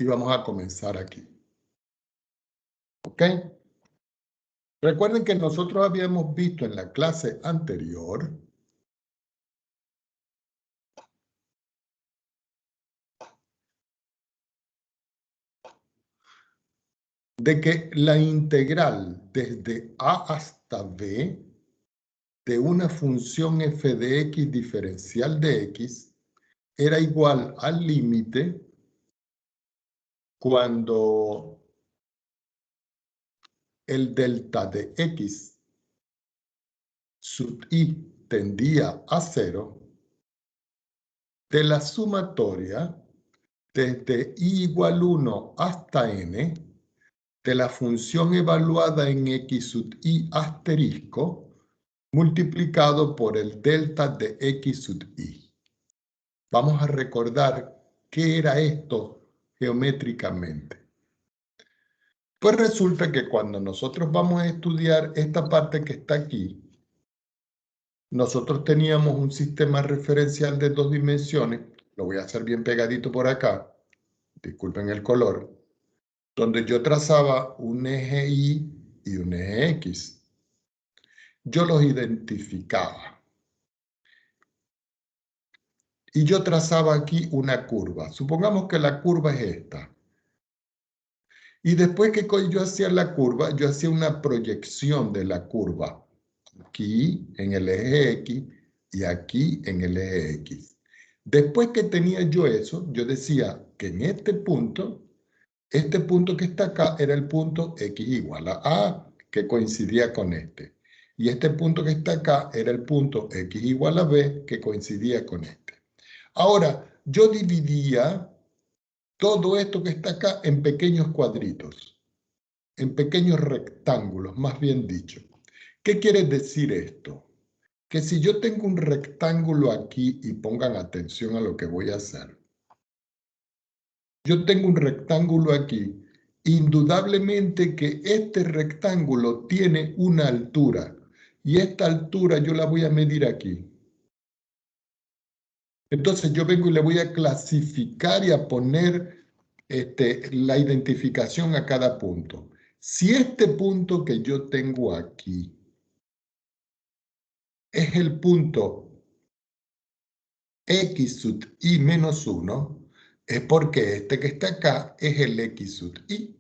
y vamos a comenzar aquí. ¿Ok? Recuerden que nosotros habíamos visto en la clase anterior de que la integral desde a hasta b de una función f de x diferencial de x era igual al límite cuando el delta de x sub i tendía a 0 de la sumatoria desde i igual 1 hasta n de la función evaluada en x sub i asterisco multiplicado por el delta de x sub i. Vamos a recordar qué era esto geométricamente. Pues resulta que cuando nosotros vamos a estudiar esta parte que está aquí, nosotros teníamos un sistema referencial de 2 dimensiones, lo voy a hacer bien pegadito por acá, disculpen el color, donde yo trazaba un eje Y y un eje X. Yo los identificaba. Y yo trazaba aquí una curva. Supongamos que la curva es esta. Y después que yo hacía la curva, yo hacía una proyección de la curva. Aquí en el eje X y aquí en el eje X. Después que tenía yo eso, yo decía que en este punto que está acá era el punto X igual a, que coincidía con este. Y este punto que está acá era el punto X igual a B, que coincidía con este. Ahora, yo dividía todo esto que está acá en pequeños cuadritos, en pequeños rectángulos, más bien dicho. ¿Qué quiere decir esto? Que si yo tengo un rectángulo aquí, y pongan atención a lo que voy a hacer, yo tengo un rectángulo aquí, indudablemente que este rectángulo tiene una altura, y esta altura yo la voy a medir aquí. Entonces yo vengo y le voy a clasificar y a poner la identificación a cada punto. Si este punto que yo tengo aquí es el punto x sub i menos 1, es porque este que está acá es el x sub i.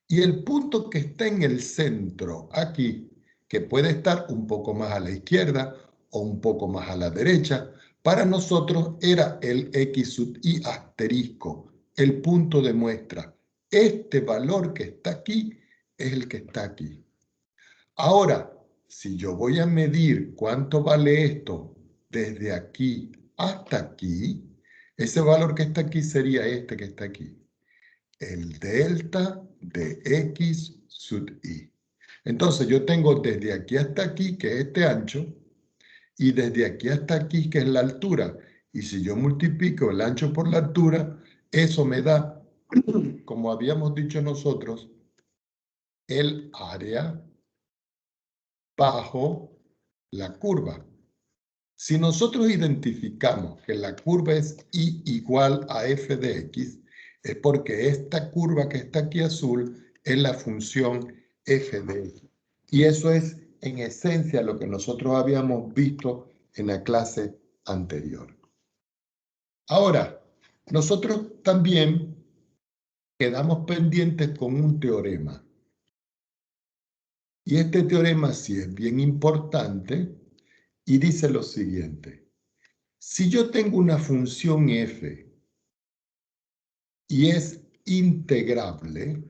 Y el punto que está en el centro aquí, que puede estar un poco más a la izquierda o un poco más a la derecha, para nosotros era el x sub i asterisco, el punto de muestra. Este valor que está aquí es el que está aquí. Ahora, si yo voy a medir cuánto vale esto desde aquí hasta aquí, ese valor que está aquí sería este que está aquí. El delta de x sub i. Entonces yo tengo desde aquí hasta aquí, que es este ancho, y desde aquí hasta aquí, que es la altura. Y si yo multiplico el ancho por la altura, eso me da, como habíamos dicho nosotros, el área bajo la curva. Si nosotros identificamos que la curva es y igual a f de x, es porque esta curva que está aquí azul es la función f de x. Y eso es en esencia lo que nosotros habíamos visto en la clase anterior. Ahora, nosotros también quedamos pendientes con un teorema. Y este teorema sí es bien importante y dice lo siguiente. Si yo tengo una función f y es integrable,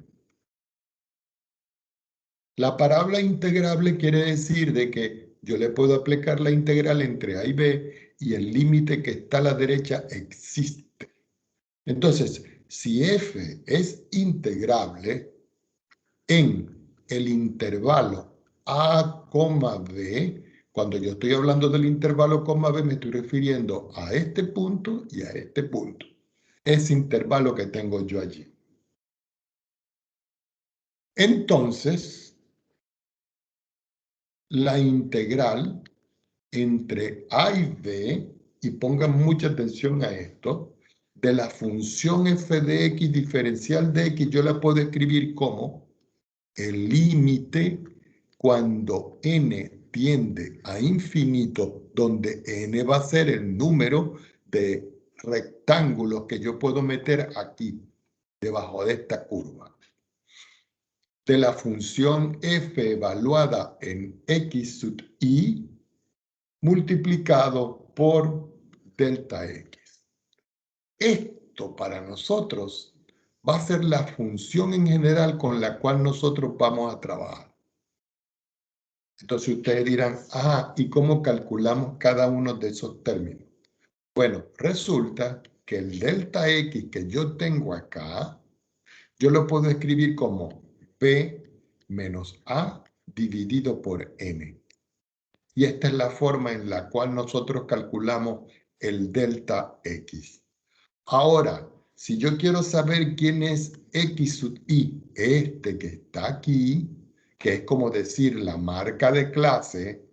la palabra integrable quiere decir de que yo le puedo aplicar la integral entre a y b y el límite que está a la derecha existe. Entonces, si f es integrable en el intervalo a, b, cuando yo estoy hablando del intervalo coma b me estoy refiriendo a este punto y a este punto. Ese intervalo que tengo yo allí. Entonces, la integral entre a y b, y pongan mucha atención a esto, de la función f de x diferencial de x, yo la puedo escribir como el límite cuando n tiende a infinito, donde n va a ser el número de rectángulos que yo puedo meter aquí, debajo de esta curva, de la función f evaluada en x sub i multiplicado por delta x. Esto para nosotros va a ser la función en general con la cual nosotros vamos a trabajar. Entonces ustedes dirán, ¿y cómo calculamos cada uno de esos términos? Bueno, resulta que el delta x que yo tengo acá, yo lo puedo escribir como p menos a dividido por n. Y esta es la forma en la cual nosotros calculamos el delta x. Ahora, si yo quiero saber quién es x sub i, este que está aquí, que es como decir la marca de clase,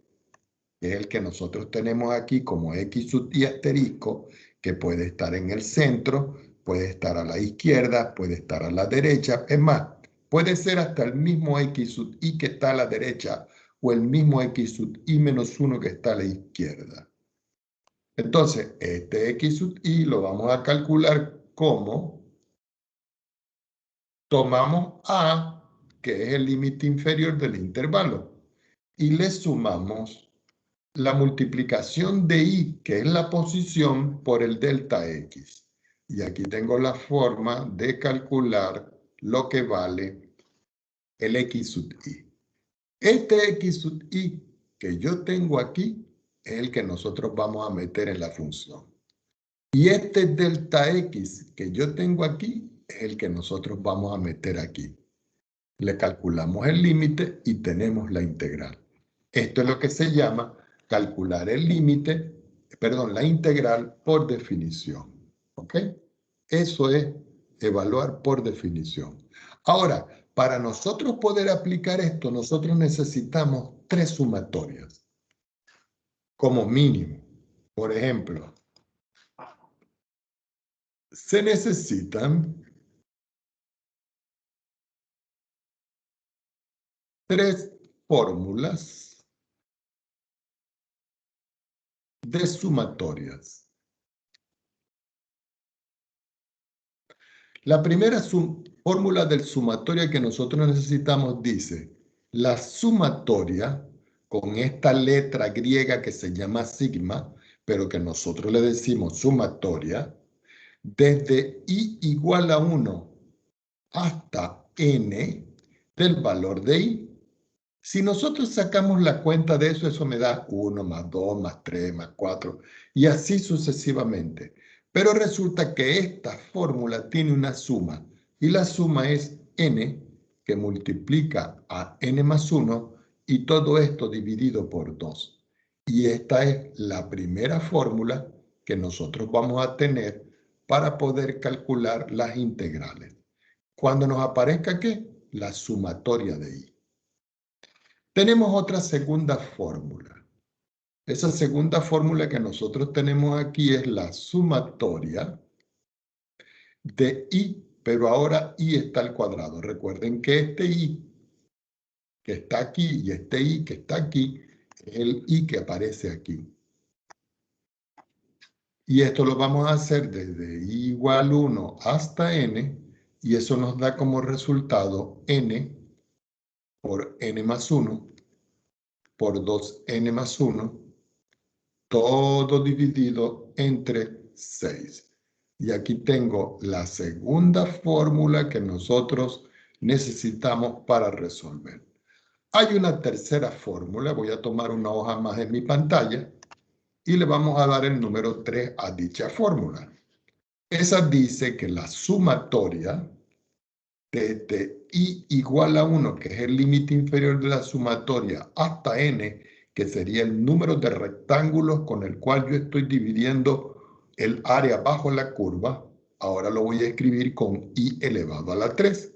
que es el que nosotros tenemos aquí como x sub i asterisco, que puede estar en el centro, puede estar a la izquierda, puede estar a la derecha. Es más, puede ser hasta el mismo x sub i que está a la derecha o el mismo x sub i menos 1 que está a la izquierda. Entonces, este x sub i lo vamos a calcular como tomamos a, que es el límite inferior del intervalo, y le sumamos la multiplicación de i, que es la posición, por el delta x. Y aquí tengo la forma de calcular lo que vale el x sub i. Este x sub i que yo tengo aquí es el que nosotros vamos a meter en la función. Y este delta x que yo tengo aquí es el que nosotros vamos a meter aquí. Le calculamos el límite y tenemos la integral. Esto es lo que se llama calcular el límite, la integral por definición. ¿Ok? Eso es evaluar por definición. Ahora, para nosotros poder aplicar esto, nosotros necesitamos 3 sumatorias, como mínimo. Por ejemplo, se necesitan 3 fórmulas de sumatorias. La primera fórmula del sumatoria que nosotros necesitamos dice, la sumatoria con esta letra griega que se llama sigma, pero que nosotros le decimos sumatoria, desde i igual a 1 hasta n del valor de i. Si nosotros sacamos la cuenta de eso, eso me da 1 más 2 más 3 más 4 y así sucesivamente. Pero resulta que esta fórmula tiene una suma y la suma es n que multiplica a n más 1 y todo esto dividido por 2. Y esta es la primera fórmula que nosotros vamos a tener para poder calcular las integrales. Cuando nos aparezca ¿qué? La sumatoria de i. Tenemos otra segunda fórmula. Esa segunda fórmula que nosotros tenemos aquí es la sumatoria de i, pero ahora i está al cuadrado. Recuerden que este i que está aquí y este i que está aquí es el i que aparece aquí. Y esto lo vamos a hacer desde i igual 1 hasta n, y eso nos da como resultado n por n más 1 por 2n más 1, todo dividido entre 6. Y aquí tengo la segunda fórmula que nosotros necesitamos para resolver. Hay una tercera fórmula, voy a tomar una hoja más en mi pantalla y le vamos a dar el número 3 a dicha fórmula. Esa dice que la sumatoria desde i igual a 1, que es el límite inferior de la sumatoria, hasta n, que sería el número de rectángulos con el cual yo estoy dividiendo el área bajo la curva, ahora lo voy a escribir con i elevado a la 3.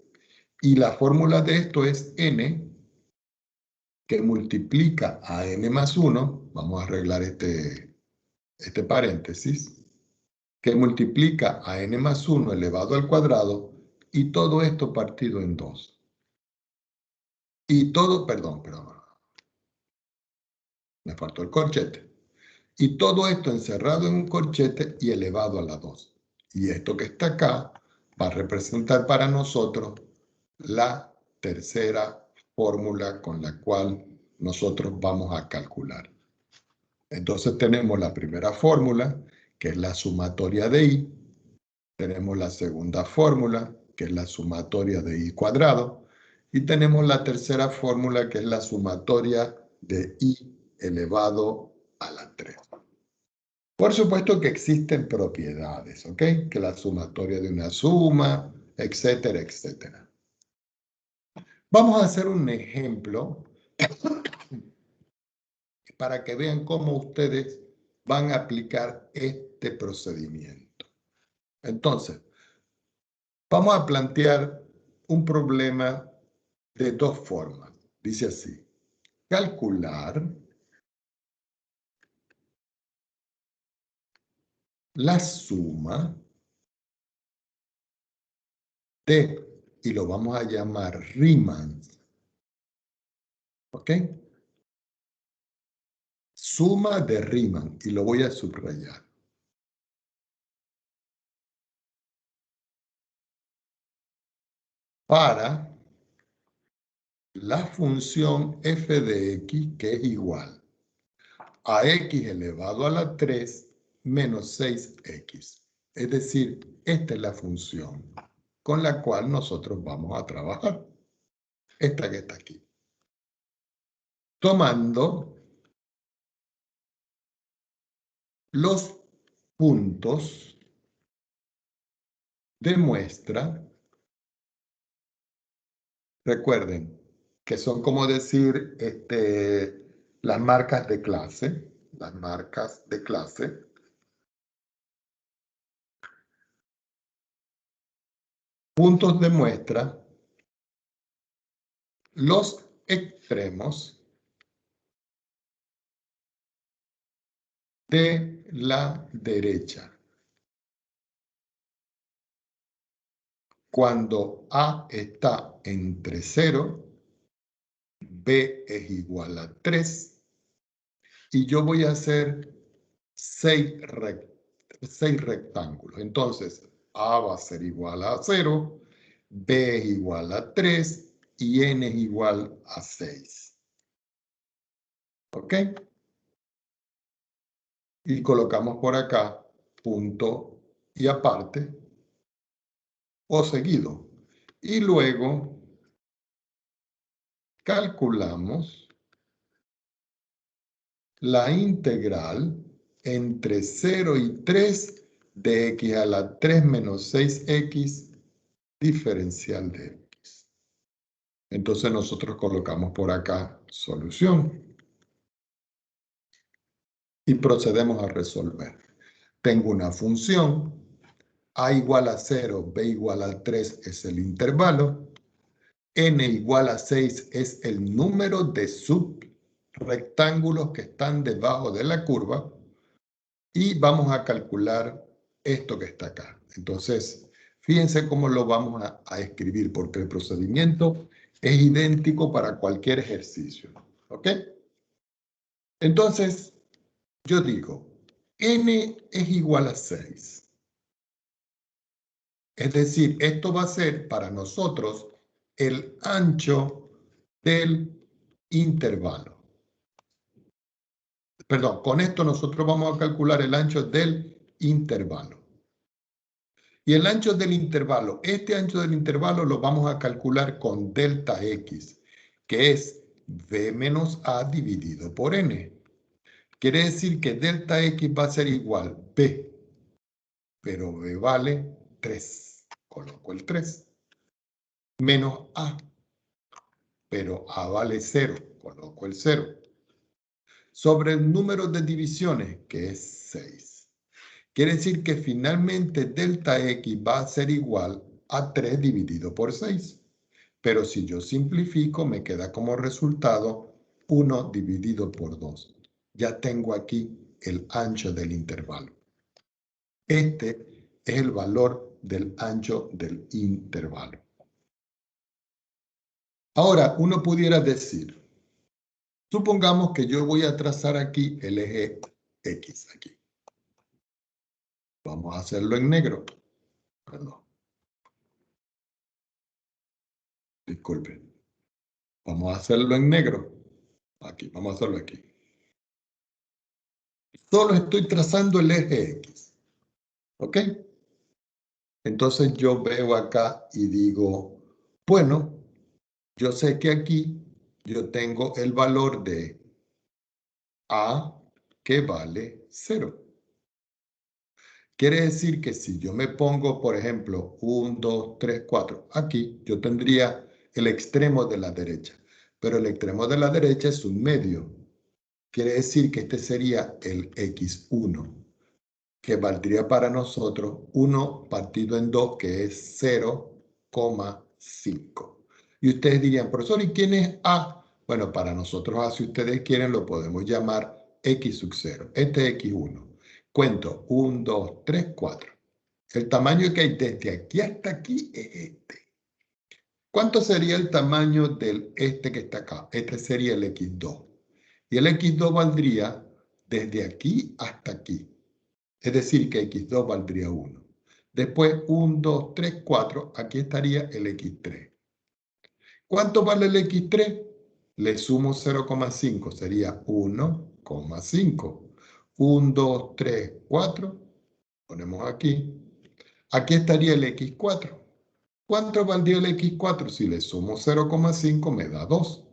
Y la fórmula de esto es n, que multiplica a n más 1, vamos a arreglar este paréntesis, que multiplica a n más 1 elevado al cuadrado y todo esto partido en 2. Y todo, perdón, me faltó el corchete. Y todo esto encerrado en un corchete y elevado a la 2. Y esto que está acá va a representar para nosotros la tercera fórmula con la cual nosotros vamos a calcular. Entonces tenemos la primera fórmula, que es la sumatoria de i. Tenemos la segunda fórmula, que es la sumatoria de i cuadrado. Y tenemos la tercera fórmula, que es la sumatoria de i elevado a la 3. Por supuesto que existen propiedades, ¿ok? Que la sumatoria de una suma, etcétera, etcétera. Vamos a hacer un ejemplo para que vean cómo ustedes van a aplicar este procedimiento. Entonces, vamos a plantear un problema de dos formas. Dice así: calcular la suma de, y lo vamos a llamar Riemann, ¿ok? Suma de Riemann, y lo voy a subrayar. Para la función f de x, que es igual a x elevado a la 3 menos 6x. Es decir, esta es la función con la cual nosotros vamos a trabajar. Esta que está aquí. Tomando los puntos de muestra, recuerden que son como decir las marcas de clase, puntos de muestra, los extremos de la derecha. Cuando A está entre 0, B es igual a 3, y yo voy a hacer 6 rectángulos. Entonces, A va a ser igual a 0, B es igual a 3 y N es igual a 6. ¿Ok? Y colocamos por acá punto y aparte o seguido. Y luego calculamos la integral entre 0 y 3 de x a la 3 menos 6x diferencial de x. Entonces nosotros colocamos por acá solución. Y procedemos a resolver. Tengo una función, a igual a 0, b igual a 3 es el intervalo, n igual a 6 es el número de subrectángulos que están debajo de la curva, y vamos a calcular esto que está acá. Entonces, fíjense cómo lo vamos a escribir, porque el procedimiento es idéntico para cualquier ejercicio. ¿Ok? Entonces, yo digo, n es igual a 6. Es decir, esto va a ser para nosotros el ancho del intervalo. Perdón, con esto nosotros vamos a calcular el ancho del intervalo. Y el ancho del intervalo, este ancho del intervalo lo vamos a calcular con delta x, que es b menos a dividido por n. Quiere decir que delta x va a ser igual b, pero b vale 3. Coloco el 3. Menos a, pero a vale 0. Coloco el 0. Sobre el número de divisiones, que es 6. Quiere decir que finalmente delta x va a ser igual a 3 dividido por 6. Pero si yo simplifico, me queda como resultado 1 dividido por 2. Ya tengo aquí el ancho del intervalo. Este es el valor del ancho del intervalo. Ahora, uno pudiera decir, supongamos que yo voy a trazar aquí el eje X, aquí. Vamos a hacerlo en negro. Perdón. Disculpen. Vamos a hacerlo en negro. Aquí, vamos a hacerlo aquí. Solo estoy trazando el eje X. ¿Ok? Entonces yo veo acá y digo, bueno, yo sé que aquí yo tengo el valor de A que vale 0. Quiere decir que si yo me pongo, por ejemplo, 1, 2, 3, 4, aquí yo tendría el extremo de la derecha. Pero el extremo de la derecha es un medio. Quiere decir que este sería el X1, que valdría para nosotros 1 partido en 2, que es 0,5. Y ustedes dirían, profesor, ¿y quién es A? Bueno, para nosotros A, si ustedes quieren, lo podemos llamar X sub 0. Este es X1. Cuento 1, 2, 3, 4. El tamaño que hay desde aquí hasta aquí es este. ¿Cuánto sería el tamaño del este que está acá? Este sería el X2. Y el X2 valdría desde aquí hasta aquí. Es decir, que X2 valdría 1. Después, 1, 2, 3, 4. Aquí estaría el X3. ¿Cuánto vale el X3? Le sumo 0,5. Sería 1,5. 1, 2, 3, 4. Ponemos aquí. Aquí estaría el X4. ¿Cuánto valdría el X4? Si le sumo 0,5 me da 2.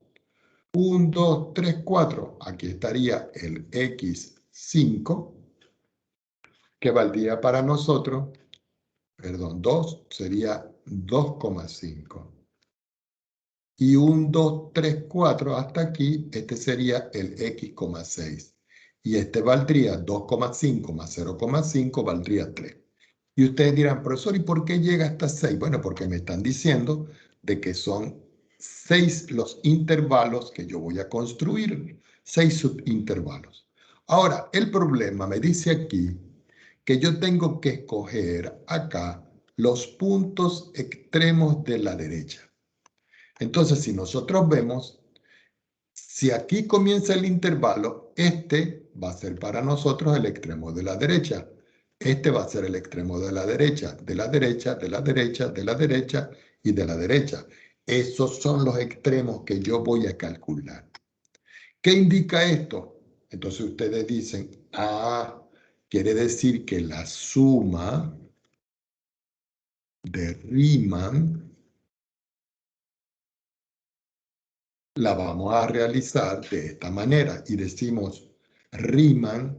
1, 2, 3, 4. Aquí estaría el X5, que valdría para nosotros, perdón, 2 sería 2,5. Y 1, 2, 3, 4 hasta aquí, este sería el X,6. Y este valdría 2,5 más 0,5 valdría 3. Y ustedes dirán, profesor, ¿y por qué llega hasta 6? Bueno, porque me están diciendo de que son 6 los intervalos que yo voy a construir, 6 subintervalos. Ahora, el problema me dice aquí que yo tengo que escoger acá los puntos extremos de la derecha. Entonces, si nosotros vemos, si aquí comienza el intervalo, este va a ser para nosotros el extremo de la derecha. Este va a ser el extremo de la derecha, de la derecha, de la derecha, de la derecha y de la derecha. Esos son los extremos que yo voy a calcular. ¿Qué indica esto? Entonces ustedes dicen, quiere decir que la suma de Riemann la vamos a realizar de esta manera y decimos Riemann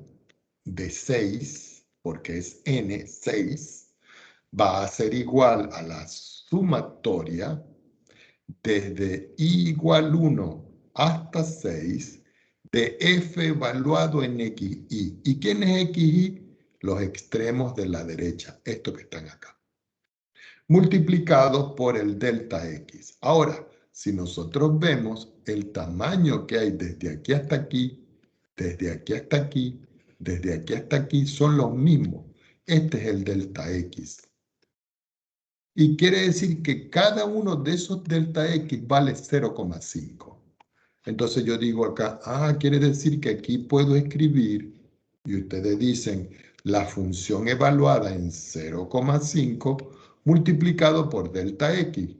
de 6, porque es n, 6, va a ser igual a la sumatoria desde i igual 1 hasta 6 de f evaluado en xi. ¿Y quién es xi? Los extremos de la derecha, estos que están acá, multiplicado por el delta x. Ahora, si nosotros vemos el tamaño que hay desde aquí hasta aquí, desde aquí hasta aquí, desde aquí hasta aquí, son los mismos. Este es el delta x. Y quiere decir que cada uno de esos delta x vale 0,5. Entonces yo digo acá, quiere decir que aquí puedo escribir, y ustedes dicen, la función evaluada en 0,5 multiplicado por delta x.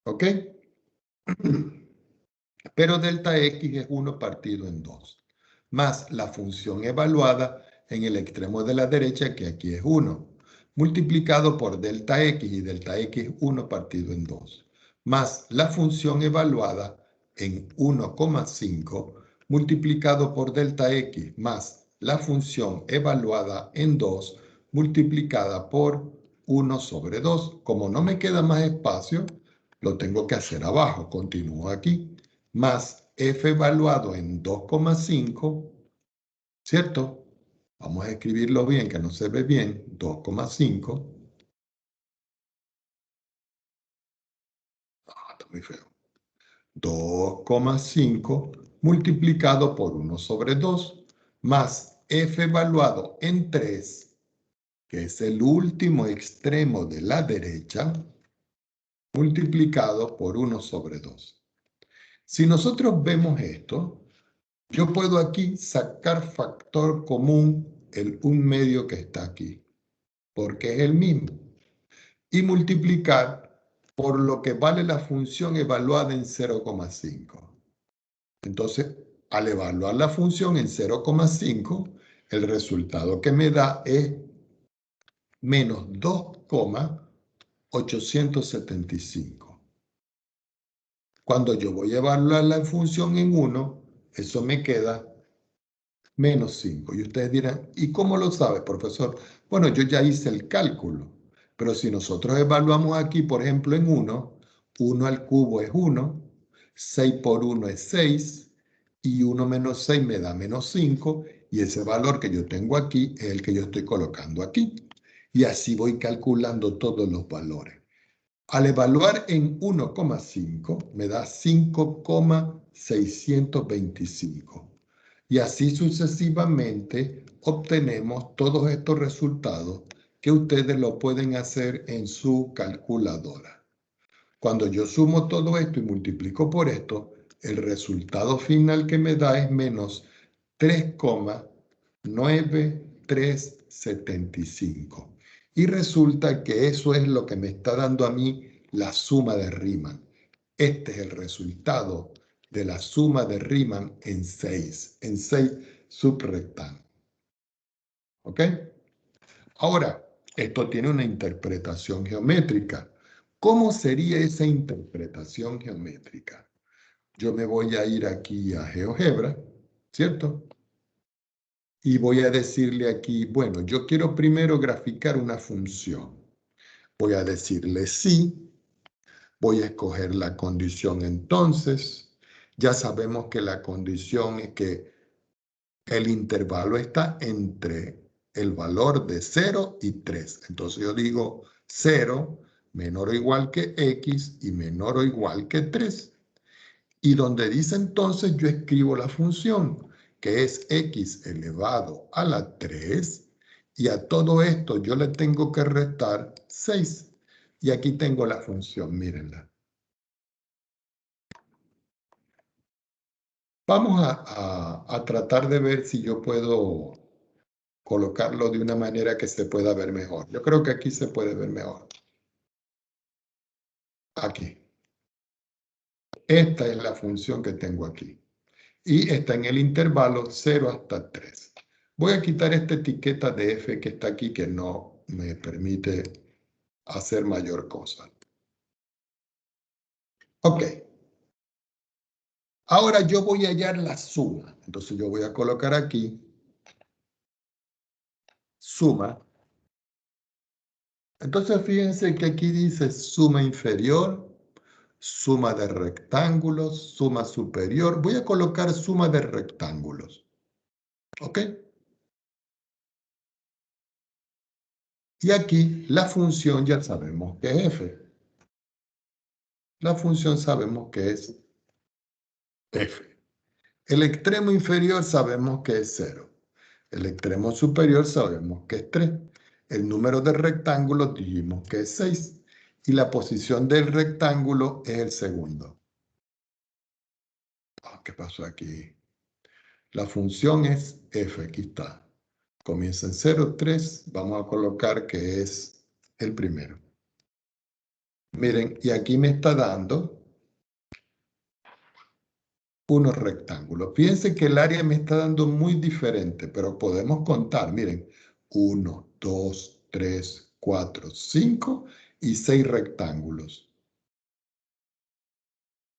¿Ok? Pero delta x es 1 partido en 2, más la función evaluada en el extremo de la derecha, que aquí es 1, multiplicado por delta x, y delta x es 1 partido en 2, más la función evaluada en 1,5, multiplicado por delta x, más la función evaluada en 2, multiplicada por 1 sobre 2. Como no me queda más espacio, lo tengo que hacer abajo. Continúo aquí. Más f evaluado en 2,5, ¿cierto? Vamos a escribirlo bien, que no se ve bien. 2,5. Está muy feo. 2,5 multiplicado por 1 sobre 2, más f evaluado en 3, que es el último extremo de la derecha, multiplicado por 1 sobre 2. Si nosotros vemos esto, yo puedo aquí sacar factor común el 1/2 que está aquí, porque es el mismo, y multiplicar por lo que vale la función evaluada en 0,5. Entonces, al evaluar la función en 0,5, el resultado que me da es menos 2,875. Cuando yo voy a evaluar la función en 1, eso me queda menos 5. Y ustedes dirán, ¿y cómo lo sabe, profesor? Bueno, yo ya hice el cálculo. Pero si nosotros evaluamos aquí, por ejemplo, en 1, 1 al cubo es 1, 6 por 1 es 6, y 1 menos 6 me da menos 5, y ese valor que yo tengo aquí es el que yo estoy colocando aquí. Y así voy calculando todos los valores. Al evaluar en 1,5 me da 5,625. Y así sucesivamente obtenemos todos estos resultados que ustedes lo pueden hacer en su calculadora. Cuando yo sumo todo esto y multiplico por esto, el resultado final que me da es menos 3,9375. Y resulta que eso es lo que me está dando a mí la suma de Riemann. Este es el resultado de la suma de Riemann en 6 subrectángulos. ¿Ok? Ahora, esto tiene una interpretación geométrica. ¿Cómo sería esa interpretación geométrica? Yo me voy a ir aquí a GeoGebra, ¿cierto? Y voy a decirle aquí, bueno, yo quiero primero graficar una función. Voy a decirle sí, voy a escoger la condición entonces. Ya sabemos que la condición es que el intervalo está entre el valor de 0 y 3. Entonces yo digo 0 menor o igual que x y menor o igual que 3. Y donde dice entonces yo escribo la función, que es x elevado a la 3, y a todo esto yo le tengo que restar 6. Y aquí tengo la función, mírenla. Vamos a tratar de ver si yo puedo colocarlo de una manera que se pueda ver mejor. Yo creo que aquí se puede ver mejor. Aquí. Esta es la función que tengo aquí. Y está en el intervalo 0 hasta 3. Voy a quitar esta etiqueta de f que está aquí que no me permite hacer mayor cosa. Ok. Ahora yo voy a hallar la suma. Entonces yo voy a colocar aquí suma. Entonces fíjense que aquí dice suma inferior, suma de rectángulos, suma superior. Voy a colocar suma de rectángulos. ¿Ok? Y aquí la función ya sabemos que es f. La función sabemos que es f. El extremo inferior sabemos que es 0. El extremo superior sabemos que es 3. El número de rectángulos dijimos que es 6. Y la posición del rectángulo es el segundo. ¿Qué pasó aquí? La función es f, aquí está. Comienza en 0, 3. Vamos a colocar que es el primero. Miren, y aquí me está dando unos rectángulos. Fíjense que el área me está dando muy diferente, pero podemos contar. Miren, 1, 2, 3, 4, 5 y 6 rectángulos.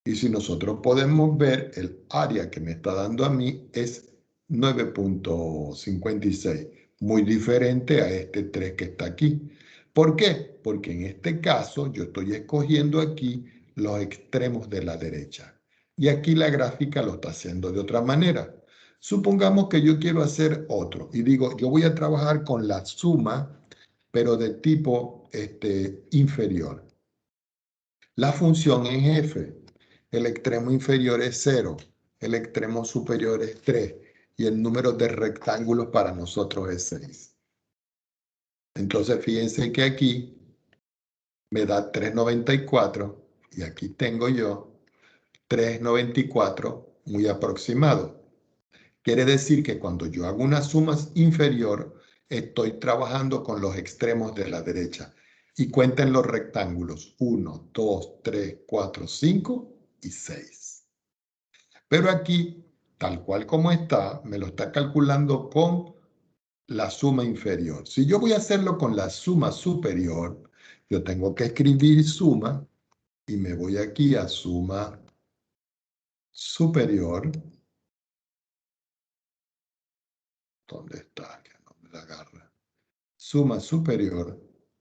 Y si nosotros podemos ver, el área que me está dando a mí es 9,56, muy diferente a este 3 que está aquí. ¿Por qué? Porque en este caso yo estoy escogiendo aquí los extremos de la derecha. Y aquí la gráfica lo está haciendo de otra manera. Supongamos que yo quiero hacer otro y digo, yo voy a trabajar con la suma, pero de tipo inferior. La función es f. El extremo inferior es 0, el extremo superior es 3 y el número de rectángulos para nosotros es 6. Entonces, fíjense que aquí me da 3,94 y aquí tengo yo 3,94 muy aproximado. Quiere decir que cuando yo hago una suma inferior, estoy trabajando con los extremos de la derecha. Y cuenten los rectángulos, 1, 2, 3, 4, 5 y 6. Pero aquí, tal cual como está, me lo está calculando con la suma inferior. Si yo voy a hacerlo con la suma superior, yo tengo que escribir suma y me voy aquí a suma superior. ¿Dónde está? Que no me la agarra. Suma superior,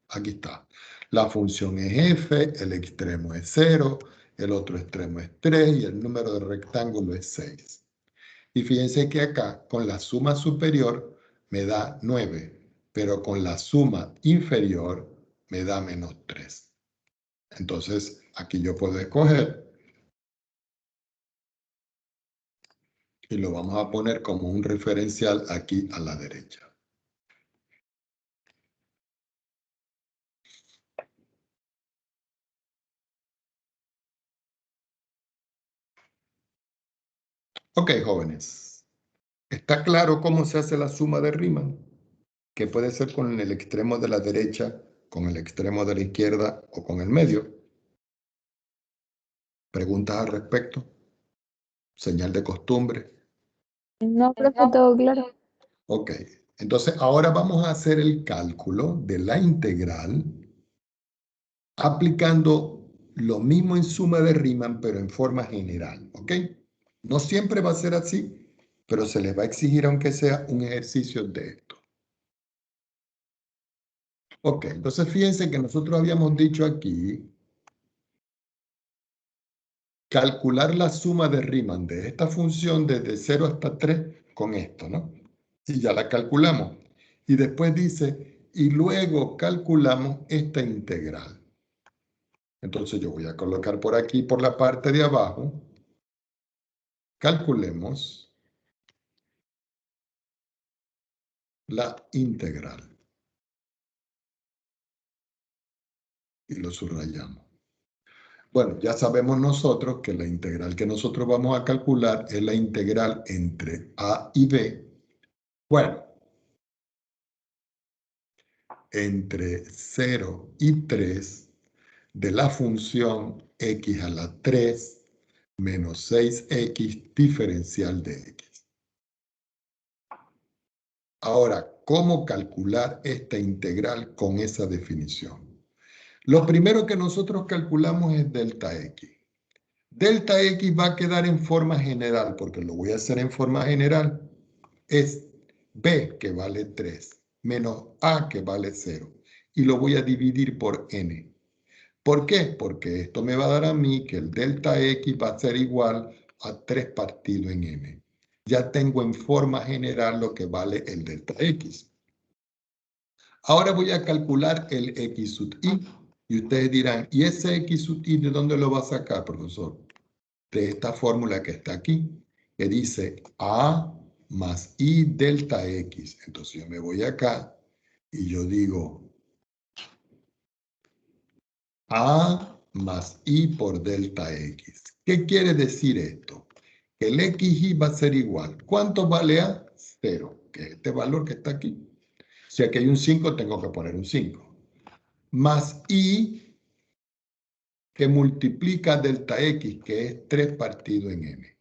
aquí está. La función es f, el extremo es 0, el otro extremo es 3 y el número de rectángulo es 6. Y fíjense que acá con la suma superior me da 9, pero con la suma inferior me da menos 3. Entonces aquí yo puedo escoger y lo vamos a poner como un referencial aquí a la derecha. Ok, jóvenes. ¿Está claro cómo se hace la suma de Riemann? Que puede ser con el extremo de la derecha, con el extremo de la izquierda o con el medio. ¿Preguntas al respecto? ¿Señal de costumbre? No, profe, todo claro. Ok, entonces ahora vamos a hacer el cálculo de la integral aplicando lo mismo en suma de Riemann, pero en forma general, ¿ok? No siempre va a ser así, pero se les va a exigir aunque sea un ejercicio de esto. Ok, entonces fíjense que nosotros habíamos dicho aquí calcular la suma de Riemann de esta función desde 0 hasta 3 con esto, ¿no? Y ya la calculamos. Y después dice, y luego calculamos esta integral. Entonces yo voy a colocar por aquí, por la parte de abajo, calculemos la integral. Y lo subrayamos. Bueno, ya sabemos nosotros que la integral que nosotros vamos a calcular es la integral entre a y b. Bueno, entre 0 y 3 de la función x a la 3 menos 6x diferencial de x. Ahora, ¿cómo calcular esta integral con esa definición? Lo primero que nosotros calculamos es delta x. Delta x va a quedar en forma general, porque lo voy a hacer en forma general. Es b, que vale 3, menos a, que vale 0. Y lo voy a dividir por n. ¿Por qué? Porque esto me va a dar a mí que el delta x va a ser igual a 3 partido en n. Ya tengo en forma general lo que vale el delta x. Ahora voy a calcular el x sub i. Y ustedes dirán, ¿y ese x sub i de dónde lo va a sacar, profesor? De esta fórmula que está aquí, que dice a más i delta x. Entonces yo me voy acá y yo digo a más i por delta x. ¿Qué quiere decir esto? Que el xy va a ser igual. ¿Cuánto vale a? 0, que es este valor que está aquí. Si aquí hay un 5, tengo que poner un 5. Más i que multiplica delta x, que es 3 partido en n.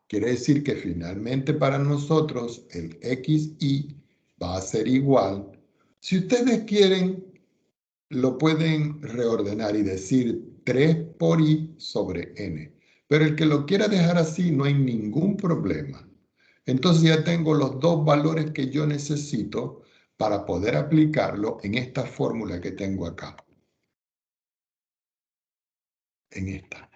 Quiere decir que finalmente para nosotros el xy va a ser igual. Si ustedes quieren, lo pueden reordenar y decir 3 por i sobre n. Pero el que lo quiera dejar así no hay ningún problema. Entonces ya tengo los dos valores que yo necesito para poder aplicarlo en esta fórmula que tengo acá. En esta.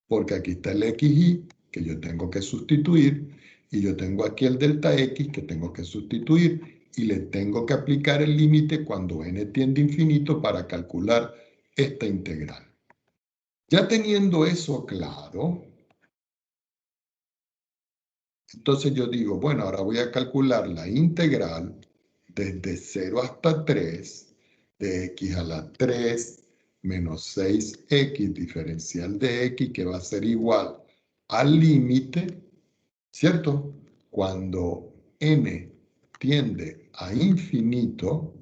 Porque aquí está el xy que yo tengo que sustituir y yo tengo aquí el delta x que tengo que sustituir y le tengo que aplicar el límite cuando n tiende a infinito para calcular esta integral. Ya teniendo eso claro, entonces yo digo, bueno, ahora voy a calcular la integral desde 0 hasta 3, de x a la 3 menos 6x diferencial de x, que va a ser igual al límite, ¿cierto? Cuando n tiende a infinito,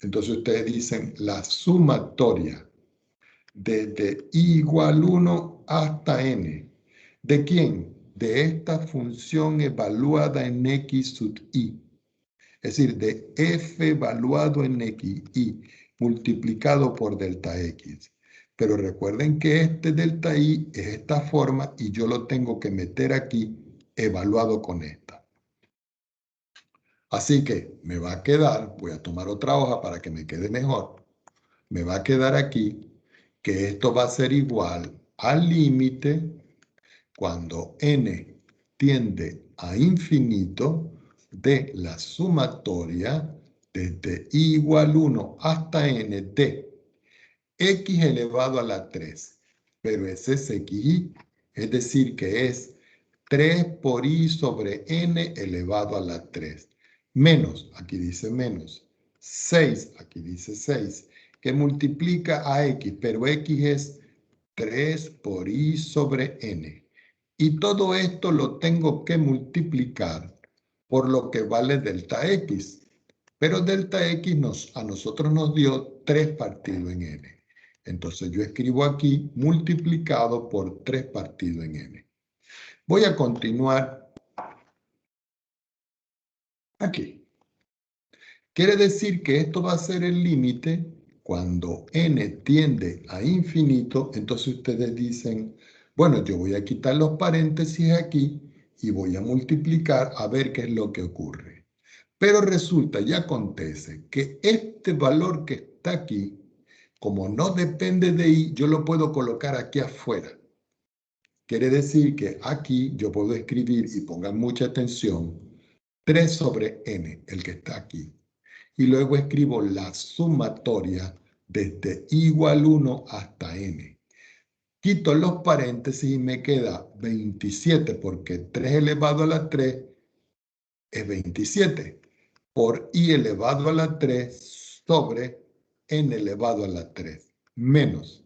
entonces ustedes dicen la sumatoria desde i igual 1 hasta n. ¿De quién? De esta función evaluada en x sub i. Es decir, de f evaluado en x, y multiplicado por delta x. Pero recuerden que este delta i es esta forma y yo lo tengo que meter aquí evaluado con esta. Así que me va a quedar, voy a tomar otra hoja para que me quede mejor, me va a quedar aquí que esto va a ser igual al límite cuando n tiende a infinito de la sumatoria desde i igual 1 hasta n de x elevado a la 3. Pero ese es xi, es decir, que es 3 por i sobre n elevado a la 3. Menos, aquí dice menos, 6, aquí dice 6, que multiplica a x, pero x es 3 por i sobre n. Y todo esto lo tengo que multiplicar por lo que vale delta x. Pero delta x a nosotros nos dio 3 partido en n. Entonces yo escribo aquí multiplicado por 3 partido en n. Voy a continuar aquí. Quiere decir que esto va a ser el límite cuando n tiende a infinito. Entonces ustedes dicen, bueno, yo voy a quitar los paréntesis aquí y voy a multiplicar a ver qué es lo que ocurre. Pero resulta y acontece que este valor que está aquí, como no depende de i, yo lo puedo colocar aquí afuera. Quiere decir que aquí yo puedo escribir, y pongan mucha atención, 3 sobre n, el que está aquí. Y luego escribo la sumatoria desde i igual 1 hasta n. Quito los paréntesis y me queda 27, porque 3 elevado a la 3 es 27, por i elevado a la 3 sobre n elevado a la 3, menos.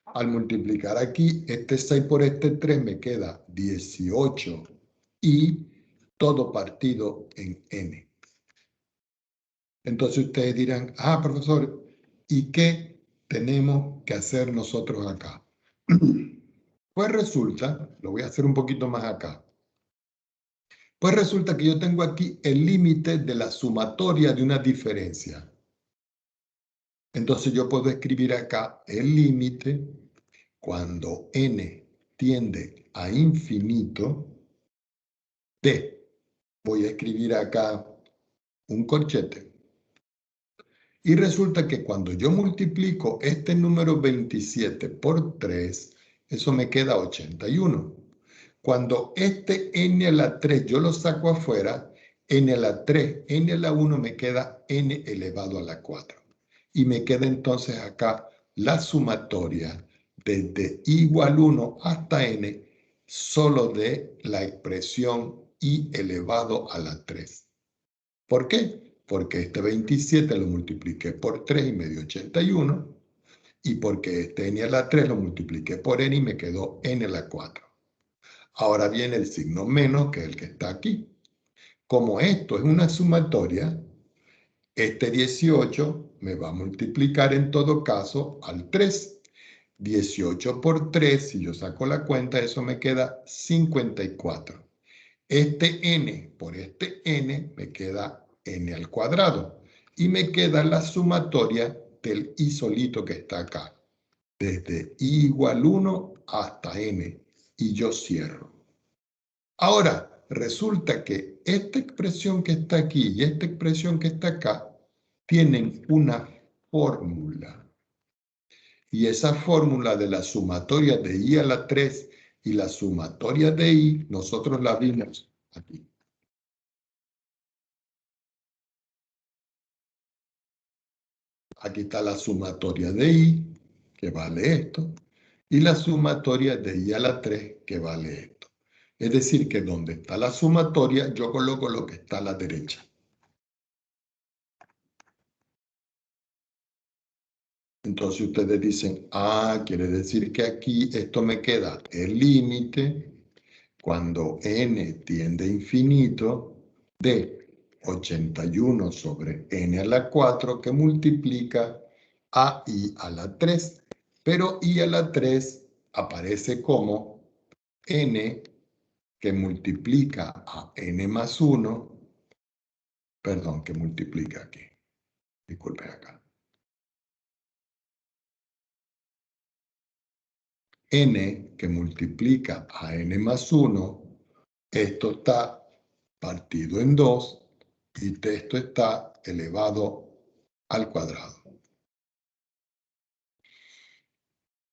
Al multiplicar aquí, este 6 por este 3 me queda 18 y todo partido en n. Entonces ustedes dirán, profesor, ¿y qué tenemos que hacer nosotros acá? Pues resulta, lo voy a hacer un poquito más acá. Pues resulta que yo tengo aquí el límite de la sumatoria de una diferencia. Entonces yo puedo escribir acá el límite cuando n tiende a infinito de, voy a escribir acá un corchete. Y resulta que cuando yo multiplico este número 27 por 3, eso me queda 81. Cuando este n a la 3 yo lo saco afuera, n a la 3, n a la 1 me queda n elevado a la 4. Y me queda entonces acá la sumatoria desde i igual 1 hasta n solo de la expresión i elevado a la 3. ¿Por qué? Porque este 27 lo multipliqué por 3 y me dio 81. Y porque este n a la 3 lo multipliqué por n y me quedó n a la 4. Ahora viene el signo menos, que es el que está aquí. Como esto es una sumatoria, este 18 me va a multiplicar en todo caso al 3. 18 por 3, si yo saco la cuenta, eso me queda 54. Este n por este n me queda n al cuadrado. Y me queda la sumatoria del i solito que está acá. Desde i igual 1 hasta n. Y yo cierro. Ahora, resulta que esta expresión que está aquí y esta expresión que está acá tienen una fórmula. Y esa fórmula de la sumatoria de i a la 3 y la sumatoria de i, nosotros la vimos aquí. Aquí está la sumatoria de i, que vale esto, y la sumatoria de i a la 3, que vale esto. Es decir, que donde está la sumatoria, yo coloco lo que está a la derecha. Entonces ustedes dicen, quiere decir que aquí esto me queda el límite cuando n tiende a infinito de 81 sobre n a la 4 que multiplica a i a la 3. Pero i a la 3 aparece como n que multiplica a n más 1, perdón, que multiplica aquí, disculpen acá. N que multiplica a n más 1, esto está partido en 2 y esto está elevado al cuadrado.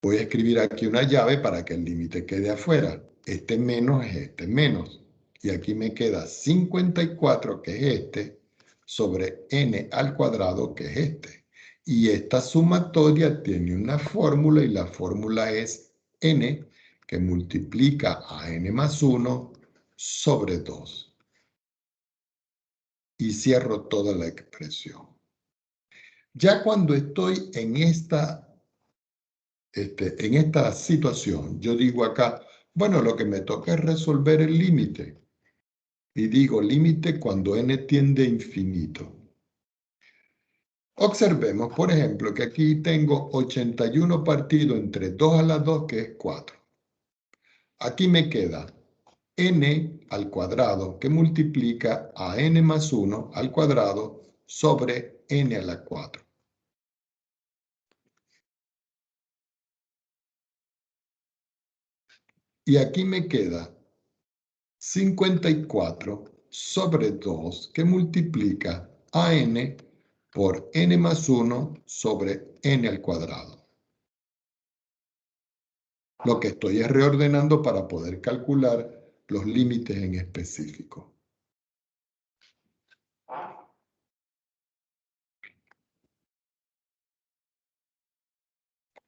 Voy a escribir aquí una llave para que el límite quede afuera. Este menos es este menos. Y aquí me queda 54, que es este, sobre n al cuadrado, que es este. Y esta sumatoria tiene una fórmula y la fórmula es n, que multiplica a n más 1 sobre 2. Y cierro toda la expresión. Ya cuando estoy en esta situación, yo digo acá, bueno, lo que me toca es resolver el límite. Y digo límite cuando n tiende a infinito. Observemos, por ejemplo, que aquí tengo 81 partido entre 2 a la 2, que es 4. Aquí me queda n al cuadrado, que multiplica a n más 1 al cuadrado sobre n a la 4. Y aquí me queda 54 sobre 2, que multiplica a n por n más 1 sobre n al cuadrado. Lo que estoy es reordenando para poder calcular los límites en específico.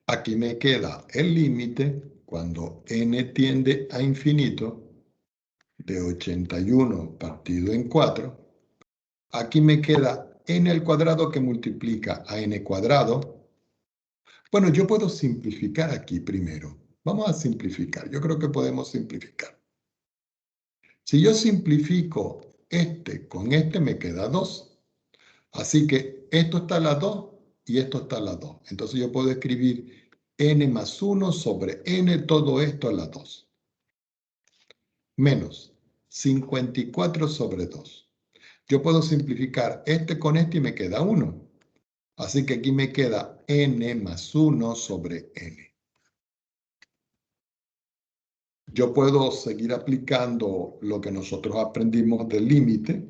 Aquí me queda el límite cuando n tiende a infinito de 81 partido en 4. Aquí me queda n al cuadrado que multiplica a n cuadrado. Bueno, yo puedo simplificar aquí primero. Vamos a simplificar. Yo creo que podemos simplificar. Si yo simplifico este con este, me queda 2. Así que esto está a la 2 y esto está a la 2. Entonces yo puedo escribir n más 1 sobre n, todo esto a la 2. Menos 54 sobre 2. Yo puedo simplificar este con este y me queda 1. Así que aquí me queda n más 1 sobre n. Yo puedo seguir aplicando lo que nosotros aprendimos del límite.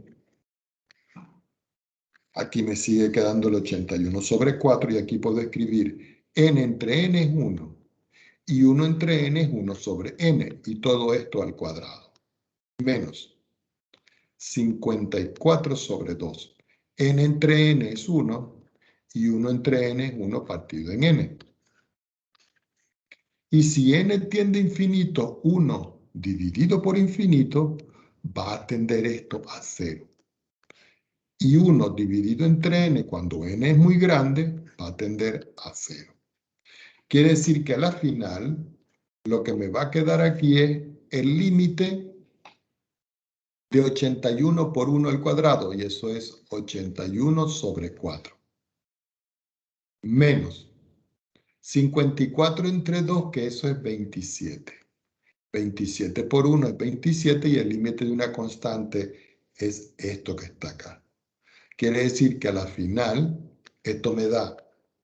Aquí me sigue quedando el 81 sobre 4 y aquí puedo escribir n entre n es 1 y 1 entre n es 1 sobre n y todo esto al cuadrado. Menos 54 sobre 2. N entre n es 1 y 1 entre n es 1 partido en n. Y si n tiende a infinito, 1 dividido por infinito va a tender esto a 0. Y 1 dividido entre n, cuando n es muy grande, va a tender a 0. Quiere decir que a la final, lo que me va a quedar aquí es el límite de 81 por 1 al cuadrado, y eso es 81 sobre 4. Menos 54 entre 2, que eso es 27. 27 por 1 es 27 y el límite de una constante es esto que está acá. Quiere decir que a la final, esto me da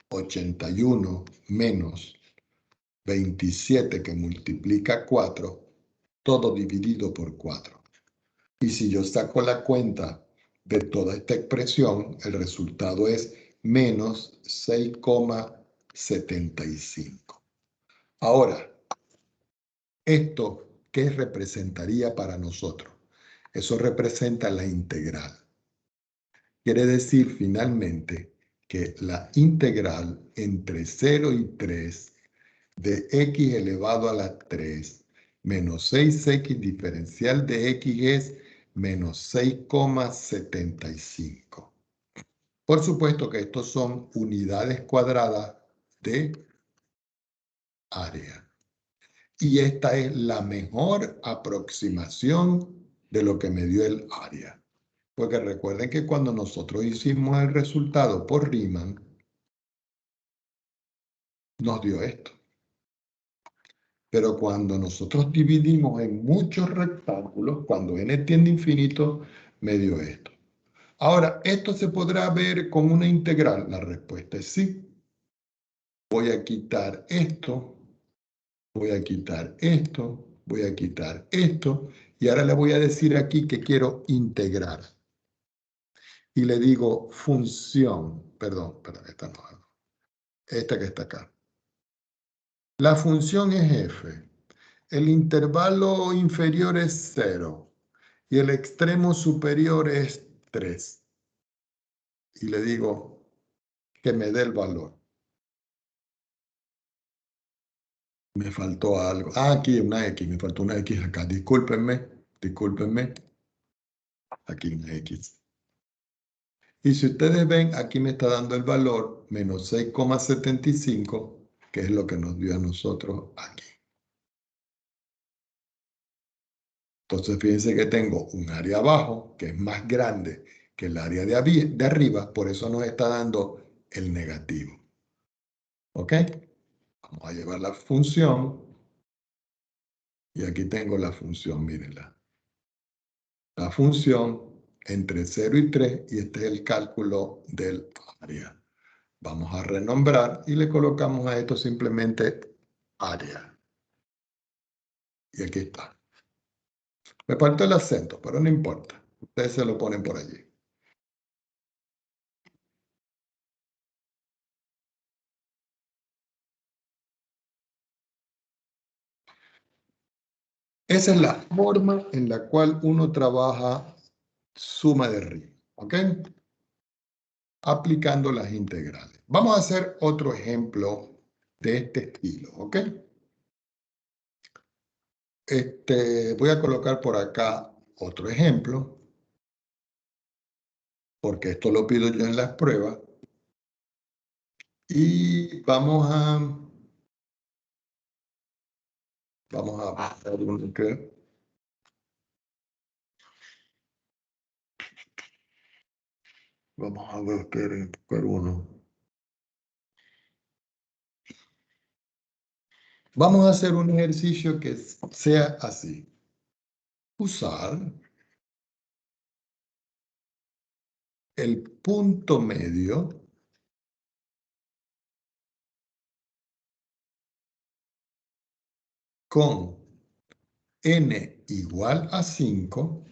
81 menos 27 que multiplica 4, todo dividido por 4. Y si yo saco la cuenta de toda esta expresión, el resultado es menos 6,75. Ahora, ¿esto qué representaría para nosotros? Eso representa la integral. Quiere decir finalmente que la integral entre 0 y 3 de x elevado a la 3 menos 6x diferencial de x es menos 6,75. Por supuesto que estos son unidades cuadradas de área. Y esta es la mejor aproximación de lo que me dio el área. Porque recuerden que cuando nosotros hicimos el resultado por Riemann, nos dio esto. Pero cuando nosotros dividimos en muchos rectángulos, cuando n tiende a infinito, me dio esto. Ahora, ¿esto se podrá ver con una integral? La respuesta es sí. Voy a quitar esto, voy a quitar esto, voy a quitar esto, y ahora le voy a decir aquí que quiero integrar. Y le digo función, perdón, esta no, esta que está acá. La función es f. El intervalo inferior es 0 y el extremo superior es 3. Y le digo que me dé el valor. Me faltó algo. Ah, aquí una X, me faltó una X acá. Discúlpenme, discúlpenme. Aquí una X. Y si ustedes ven, aquí me está dando el valor menos 6,75, que es lo que nos dio a nosotros aquí. Entonces, fíjense que tengo un área abajo, que es más grande que el área de arriba, por eso nos está dando el negativo. ¿Ok? Vamos a llevar la función. Y aquí tengo la función, mírenla. La función entre 0 y 3, y este es el cálculo del área. Vamos a renombrar y le colocamos a esto simplemente área. Y aquí está. Me faltó el acento, pero no importa. Ustedes se lo ponen por allí. Esa es la forma en la cual uno trabaja suma de Riemann. ¿Ok? Aplicando las integrales. Vamos a hacer otro ejemplo de este estilo. ¿Ok? Voy a colocar por acá otro ejemplo, porque esto lo pido yo en las pruebas. Y vamos a hacer un que vamos a buscar uno. Vamos a hacer un ejercicio que sea así. Usar el punto medio con n igual a 5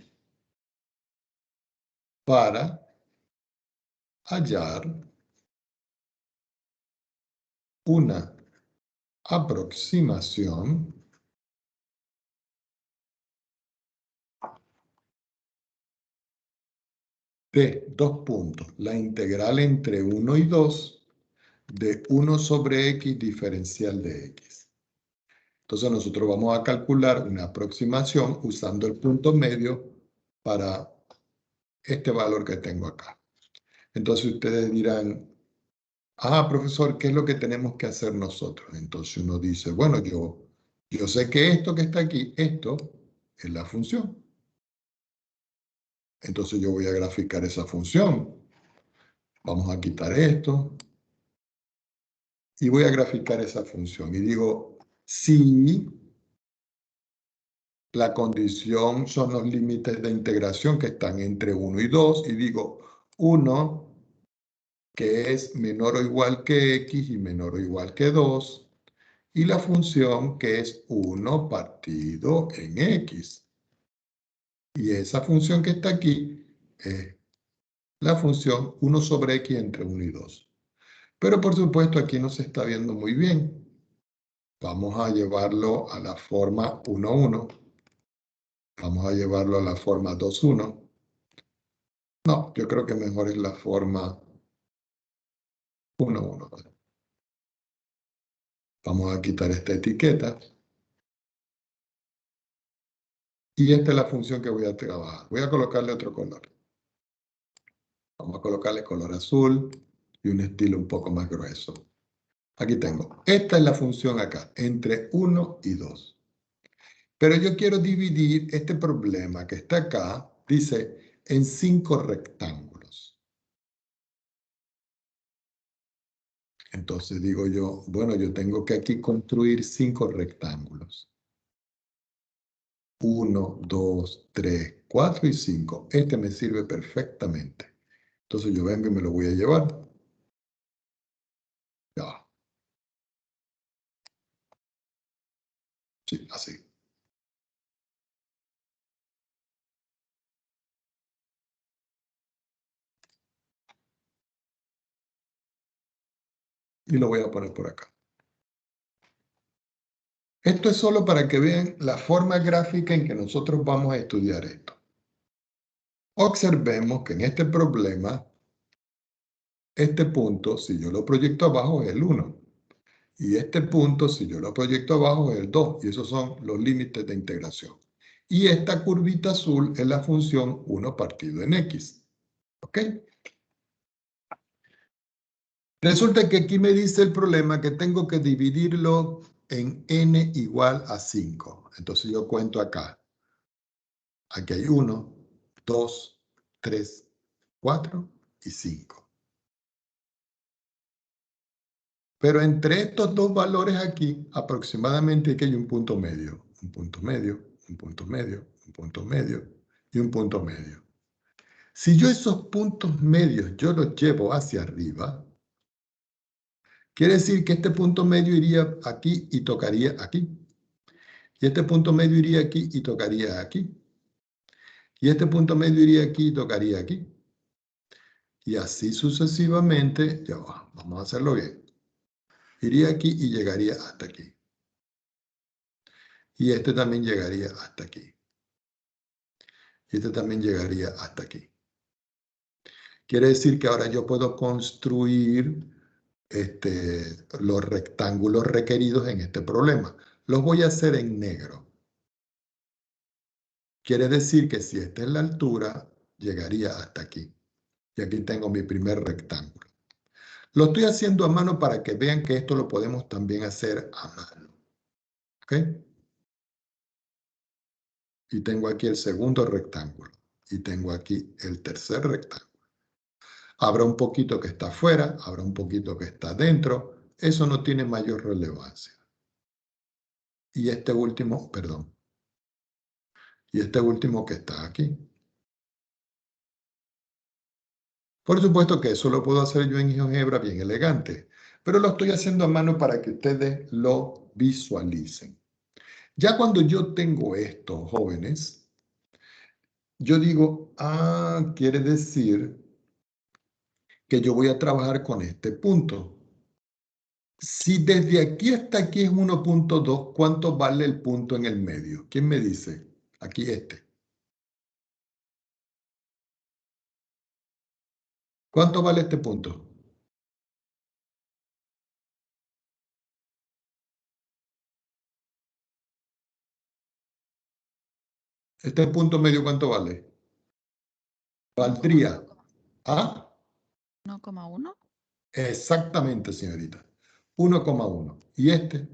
para hallar una aproximación de dos puntos, la integral entre 1 y 2 de 1 sobre x diferencial de x. Entonces nosotros vamos a calcular una aproximación usando el punto medio para este valor que tengo acá. Entonces ustedes dirán, ah, profesor, ¿qué es lo que tenemos que hacer nosotros? Entonces uno dice, bueno, yo sé que esto que está aquí, esto es la función. Entonces yo voy a graficar esa función. Vamos a quitar esto. Y voy a graficar esa función. Y digo, si la condición son los límites de integración que están entre 1 y 2. Y digo, 1 que es menor o igual que x y menor o igual que 2. Y la función que es 1 partido en x. Y esa función que está aquí es la función 1 sobre x entre 1 y 2. Pero por supuesto aquí no se está viendo muy bien. Vamos a llevarlo a la forma 1,1. Vamos a llevarlo a la forma 2,1. No, yo creo que mejor es la forma 1,1. Vamos a quitar esta etiqueta. Y esta es la función que voy a trabajar. Voy a colocarle otro color. Vamos a colocarle color azul y un estilo un poco más grueso. Aquí tengo. Esta es la función acá, entre 1 y 2. Pero yo quiero dividir este problema que está acá, dice, en 5 rectángulos. Entonces digo yo, bueno, yo tengo que aquí construir 5 rectángulos. 1, 2, 3, 4 y 5. Este me sirve perfectamente. Entonces yo vengo y me lo voy a llevar. Ya. Sí, así. Y lo voy a poner por acá. Esto es solo para que vean la forma gráfica en que nosotros vamos a estudiar esto. Observemos que en este problema, este punto, si yo lo proyecto abajo, es el 1. Y este punto, si yo lo proyecto abajo, es el 2. Y esos son los límites de integración. Y esta curvita azul es la función 1 partido en x. ¿Ok? Resulta que aquí me dice el problema que tengo que dividirlo en n igual a 5. Entonces yo cuento acá. Aquí hay 1, 2, 3, 4 y 5. Pero entre estos dos valores aquí, aproximadamente aquí hay un punto medio, un punto medio, un punto medio, un punto medio y un punto medio. Si yo esos puntos medios yo los llevo hacia arriba, quiere decir que este punto medio iría aquí y tocaría aquí. Y este punto medio iría aquí y tocaría aquí. Y este punto medio iría aquí y tocaría aquí. Y así sucesivamente, ya va, vamos a hacerlo bien. Iría aquí y llegaría hasta aquí. Y este también llegaría hasta aquí. Y este también llegaría hasta aquí. Quiere decir que ahora yo puedo construir los rectángulos requeridos en este problema. Los voy a hacer en negro. Quiere decir que si esta es la altura, llegaría hasta aquí. Y aquí tengo mi primer rectángulo. Lo estoy haciendo a mano para que vean que esto lo podemos también hacer a mano. ¿Ok? Y tengo aquí el segundo rectángulo. Y tengo aquí el tercer rectángulo. Habrá un poquito que está afuera, habrá un poquito que está dentro. Eso no tiene mayor relevancia. Y este último, perdón. Y este último que está aquí. Por supuesto que eso lo puedo hacer yo en GeoGebra bien elegante, pero lo estoy haciendo a mano para que ustedes lo visualicen. Ya cuando yo tengo esto, jóvenes, yo digo, quiere decir que yo voy a trabajar con este punto. Si desde aquí hasta aquí es 1.2, ¿cuánto vale el punto en el medio? ¿Quién me dice? Aquí este. ¿Cuánto vale este punto? Este punto medio, ¿cuánto vale? Valdría. ¿Ah? 1,1. Exactamente, señorita. 1,1. ¿Y este?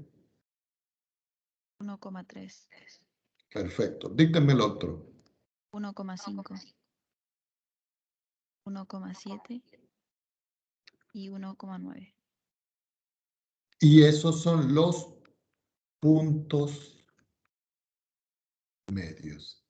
1,3. Perfecto. Díctenme el otro. 1,5. 1,7 y 1,9. Y esos son los puntos medios.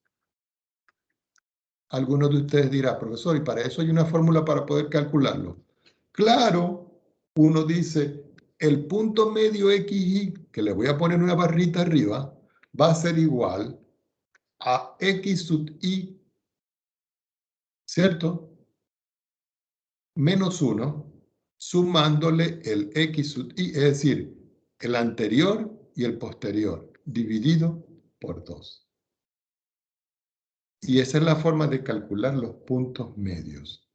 Algunos de ustedes dirán, profesor, ¿y para eso hay una fórmula para poder calcularlo? Claro, uno dice, el punto medio XY, que le voy a poner una barrita arriba, va a ser igual a X sub Y, ¿cierto? Menos 1, sumándole el X sub Y, es decir, el anterior y el posterior, dividido por 2. Y esa es la forma de calcular los puntos medios.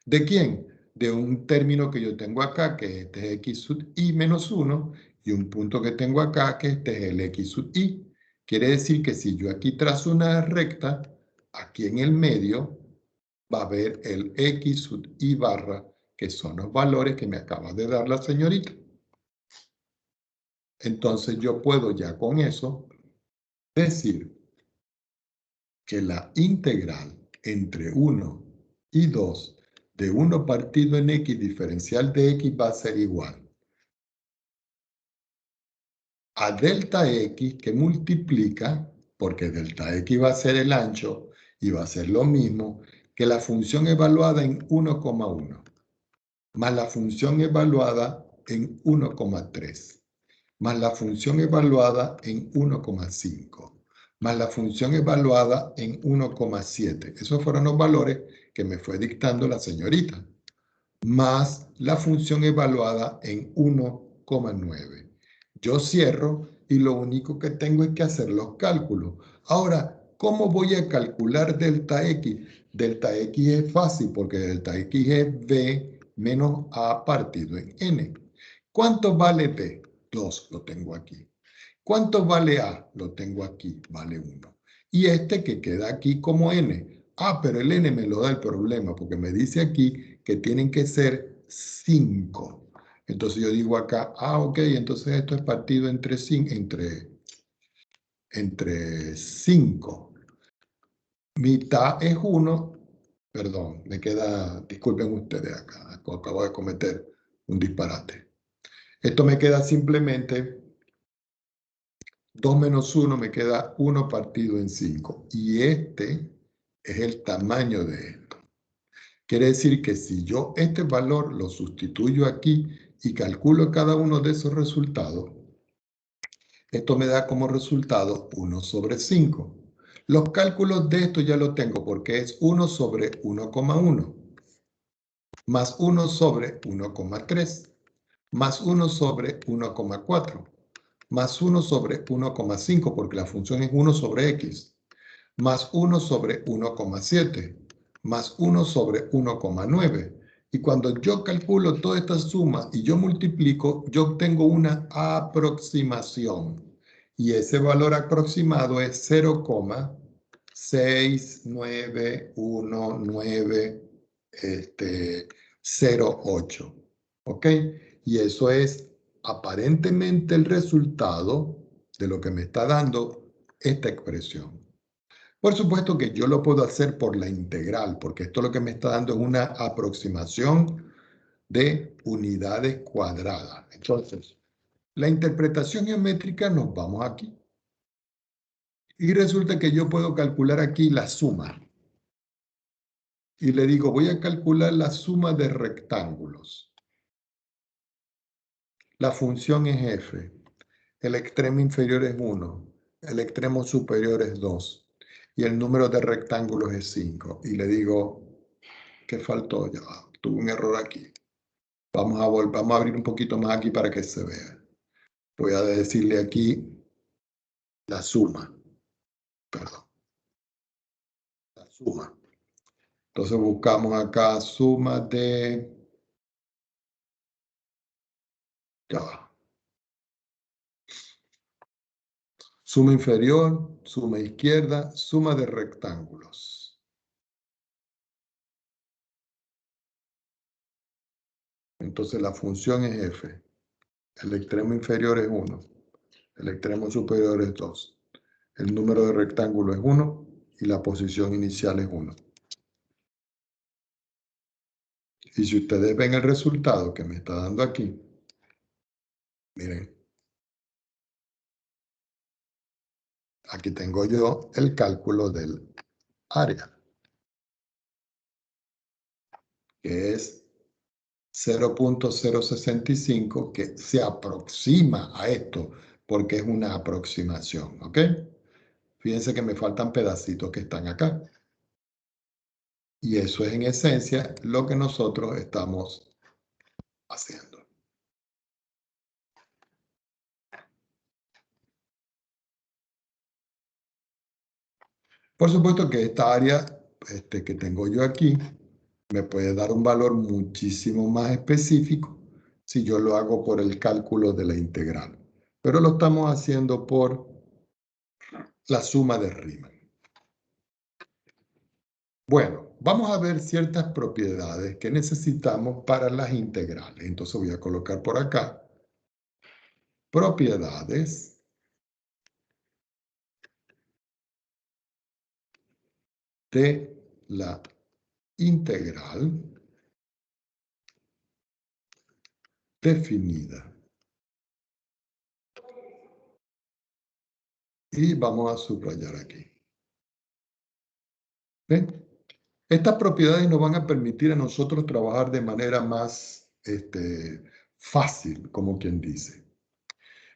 ¿De quién? De un término que yo tengo acá, que este es X sub Y menos 1, y un punto que tengo acá, que este es el X sub Y. Quiere decir que si yo aquí trazo una recta, aquí en el medio va a haber el X sub Y barra, que son los valores que me acaba de dar la señorita. Entonces yo puedo ya con eso decir que la integral entre 1 y 2 de 1 partido en x diferencial de x va a ser igual a delta x que multiplica, porque delta x va a ser el ancho y va a ser lo mismo que la función evaluada en 1,1 más la función evaluada en 1,3 más la función evaluada en 1,5 más la función evaluada en 1,7. Esos fueron los valores que me fue dictando la señorita, más la función evaluada en 1,9. Yo cierro y lo único que tengo es que hacer los cálculos. Ahora, ¿cómo voy a calcular delta X? Delta X es fácil porque delta X es B menos A partido en N. ¿Cuánto vale B? 2, lo tengo aquí. ¿Cuánto vale A? Lo tengo aquí, vale 1. Y este que queda aquí como N. Ah, pero el N me lo da el problema porque me dice aquí que tienen que ser 5. Entonces yo digo acá, ok, entonces esto es partido entre 5. Mitad es 1. Perdón, me queda, disculpen ustedes acá, acabo de cometer un disparate. Esto me queda simplemente 2 menos 1 me queda 1 partido en 5. Y este es el tamaño de esto. Quiere decir que si yo este valor lo sustituyo aquí y calculo cada uno de esos resultados, esto me da como resultado 1 sobre 5. Los cálculos de esto ya lo tengo porque es 1 sobre 1,1 más 1 sobre 1,3 más 1 sobre 1,4 más 1 sobre 1,5 porque la función es 1 sobre x, más 1 sobre 1,7, más 1 sobre 1,9. Y cuando yo calculo toda esta suma y yo multiplico, yo obtengo una aproximación. Y ese valor aproximado es 0,6908. ¿Ok? Y eso es aparentemente el resultado de lo que me está dando esta expresión. Por supuesto que yo lo puedo hacer por la integral, porque esto lo que me está dando es una aproximación de unidades cuadradas. Entonces, la interpretación geométrica nos vamos aquí. Y resulta que yo puedo calcular aquí la suma. Y le digo, voy a calcular la suma de rectángulos. La función es f. El extremo inferior es 1. El extremo superior es 2. Y el número de rectángulos es 5. Y le digo, ¿qué faltó? Ya tuve un error aquí. Vamos a abrir un poquito más aquí para que se vea. Voy a decirle aquí la suma. Perdón. La suma. Entonces buscamos acá suma de... Ya va. Suma inferior, suma izquierda, suma de rectángulos. Entonces la función es f. El extremo inferior es 1. El extremo superior es 2. El número de rectángulos es 1 y la posición inicial es 1. Y si ustedes ven el resultado que me está dando aquí, miren, aquí tengo yo el cálculo del área, que es 0,065, que se aproxima a esto, porque es una aproximación, ¿ok? Fíjense que me faltan pedacitos que están acá. Y eso es en esencia lo que nosotros estamos haciendo. Por supuesto que esta área que tengo yo aquí me puede dar un valor muchísimo más específico si yo lo hago por el cálculo de la integral. Pero lo estamos haciendo por la suma de Riemann. Bueno, vamos a ver ciertas propiedades que necesitamos para las integrales. Entonces voy a colocar por acá propiedades de la integral definida. Y vamos a subrayar aquí. ¿Ven? Estas propiedades nos van a permitir a nosotros trabajar de manera más fácil, como quien dice.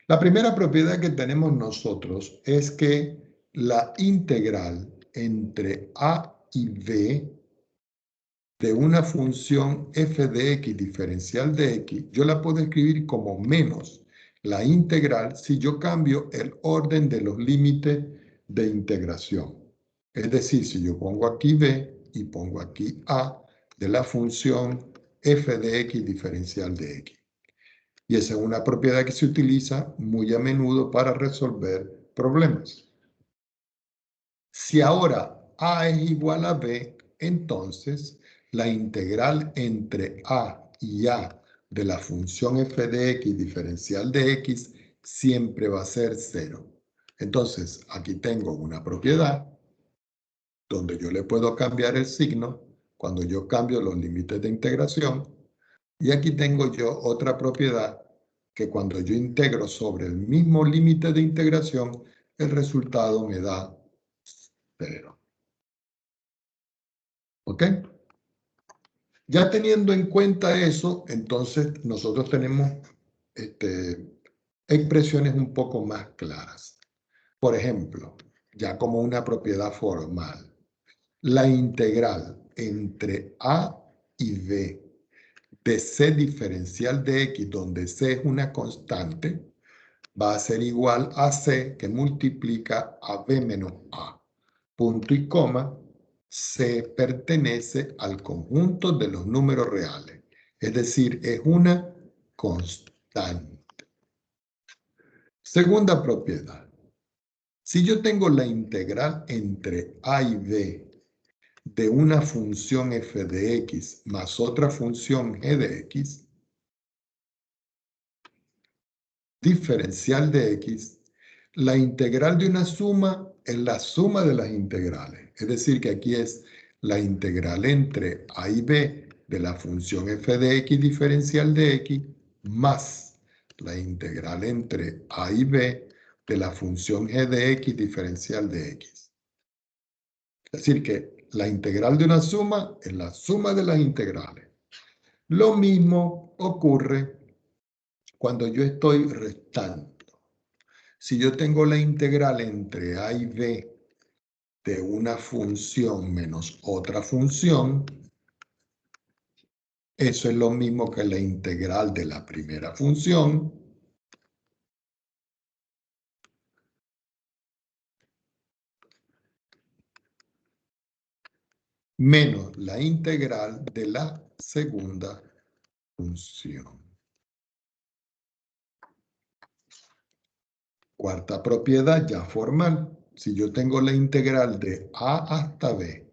La primera propiedad que tenemos nosotros es que la integral entre a y b de una función f de x diferencial de x, yo la puedo escribir como menos la integral si yo cambio el orden de los límites de integración. Es decir, si yo pongo aquí b y pongo aquí a de la función f de x diferencial de x. Y esa es una propiedad que se utiliza muy a menudo para resolver problemas. Si ahora a es igual a b, entonces la integral entre a y a de la función f de x diferencial de x siempre va a ser 0. Entonces, aquí tengo una propiedad donde yo le puedo cambiar el signo cuando yo cambio los límites de integración. Y aquí tengo yo otra propiedad que cuando yo integro sobre el mismo límite de integración, el resultado me da 0. ¿Ok? Ya teniendo en cuenta eso, entonces nosotros tenemos expresiones un poco más claras. Por ejemplo, ya como una propiedad formal, la integral entre a y b de c diferencial de x, donde c es una constante, va a ser igual a c que multiplica a b menos a. Punto y coma, c pertenece al conjunto de los números reales. Es decir, es una constante. Segunda propiedad. Si yo tengo la integral entre a y b de una función f de x más otra función g de x, diferencial de x, la integral de una suma es la suma de las integrales. Es decir, que aquí es la integral entre a y b de la función f de x diferencial de x más la integral entre a y b de la función g de x diferencial de x. Es decir, que la integral de una suma es la suma de las integrales. Lo mismo ocurre cuando yo estoy restando. Si yo tengo la integral entre a y b de una función menos otra función, eso es lo mismo que la integral de la primera función menos la integral de la segunda función. Cuarta propiedad ya formal. Si yo tengo la integral de a hasta b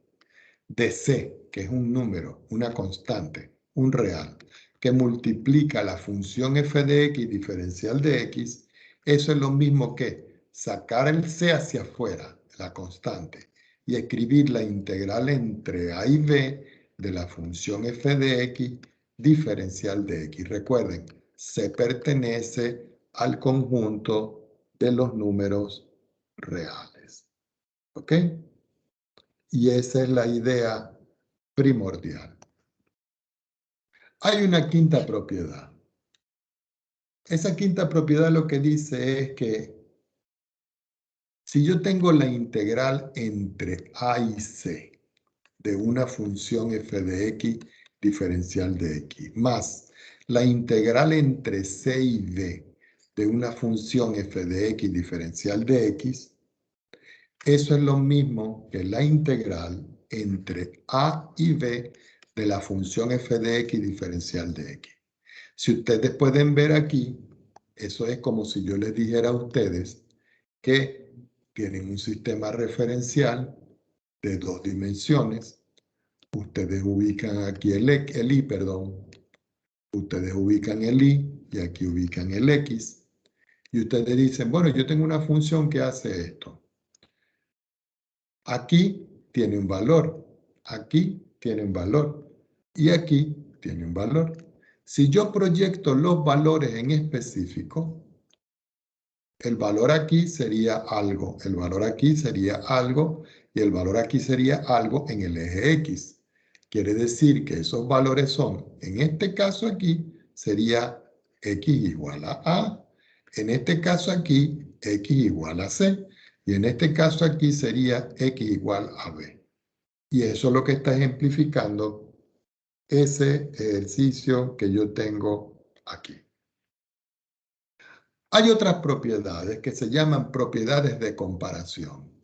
de c, que es un número, una constante, un real, que multiplica la función f de x diferencial de x, eso es lo mismo que sacar el c hacia afuera, la constante, y escribir la integral entre a y b de la función f de x diferencial de x. Recuerden, c pertenece al conjunto de los números reales. ¿Ok? Y esa es la idea primordial. Hay una quinta propiedad. Esa quinta propiedad lo que dice es que si yo tengo la integral entre a y c de una función f de x diferencial de x más la integral entre c y b de una función f de x diferencial de x, eso es lo mismo que la integral entre a y b de la función f de x diferencial de x. Si ustedes pueden ver aquí, eso es como si yo les dijera a ustedes que tienen un sistema referencial de 2 dimensiones. Ustedes ubican aquí el i, perdón. Ustedes ubican el y aquí ubican el x. Y ustedes dicen, bueno, yo tengo una función que hace esto. Aquí tiene un valor, aquí tiene un valor y aquí tiene un valor. Si yo proyecto los valores en específico, el valor aquí sería algo, el valor aquí sería algo y el valor aquí sería algo en el eje X. Quiere decir que esos valores son, en este caso aquí, sería X igual a A. En este caso aquí, X igual a C. Y en este caso aquí sería X igual a B. Y eso es lo que está ejemplificando ese ejercicio que yo tengo aquí. Hay otras propiedades que se llaman propiedades de comparación.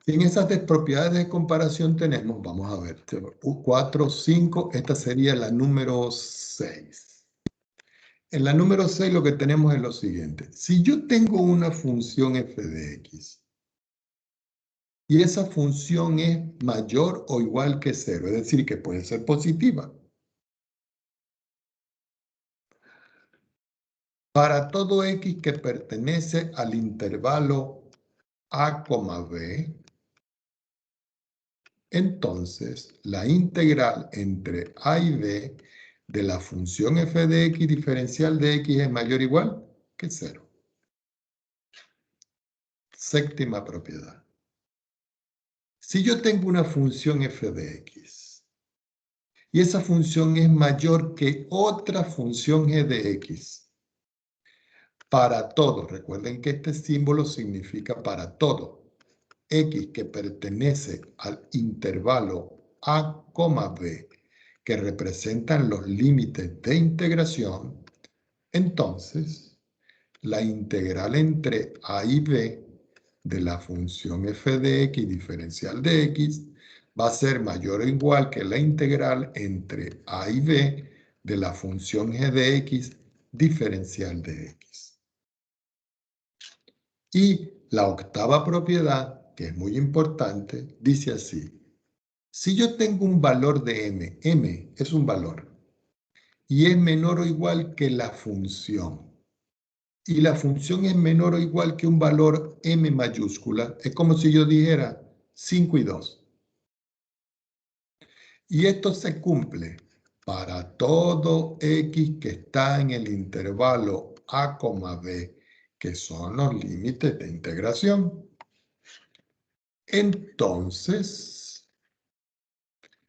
En esas propiedades de comparación tenemos, vamos a ver, 4, 5, esta sería la número 6. En la número 6 lo que tenemos es lo siguiente. Si yo tengo una función f de x y esa función es mayor o igual que 0, es decir, que puede ser positiva. Para todo x que pertenece al intervalo a, b, entonces la integral entre a y b de la función f de x diferencial de x es mayor o igual que 0. Séptima propiedad. Si yo tengo una función f de x y esa función es mayor que otra función g de x, para todo, recuerden que este símbolo significa para todo, x que pertenece al intervalo a, b, que representan los límites de integración, entonces la integral entre a y b de la función f de x diferencial de x va a ser mayor o igual que la integral entre a y b de la función g de x diferencial de x. Y la octava propiedad, que es muy importante, dice así. Si yo tengo un valor de m es un valor, y es menor o igual que la función, y la función es menor o igual que un valor m mayúscula, es como si yo dijera 5 y 2. Y esto se cumple para todo x que está en el intervalo a, b, que son los límites de integración. Entonces,